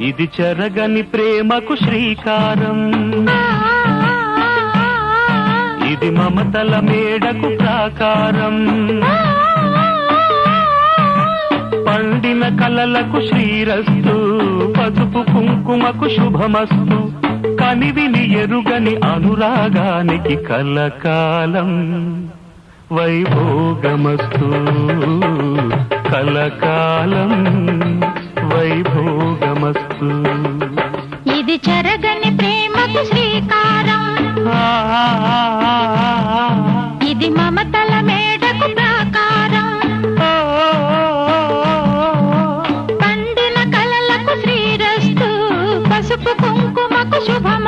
ఇది చెరగని ప్రేమకు శ్రీకారం, ఇది మమతల మేడకు ప్రాకారం, పండిన కలలకు శ్రీరస్తు, పసుపు కుంకుమకు శుభమస్తు, కనివిని ఎరుగని అనురాగానికి కలకాలం వైభోగమస్తు, కలకాలం వైభోగమస్తు. ఇది చెరగని ప్రేమకు శ్రీకారం, ఇది మమతల మేడకు ప్రాకారం, పండిన కలలకు శ్రీరస్తు, పసుపు కుంకుమకు శుభం.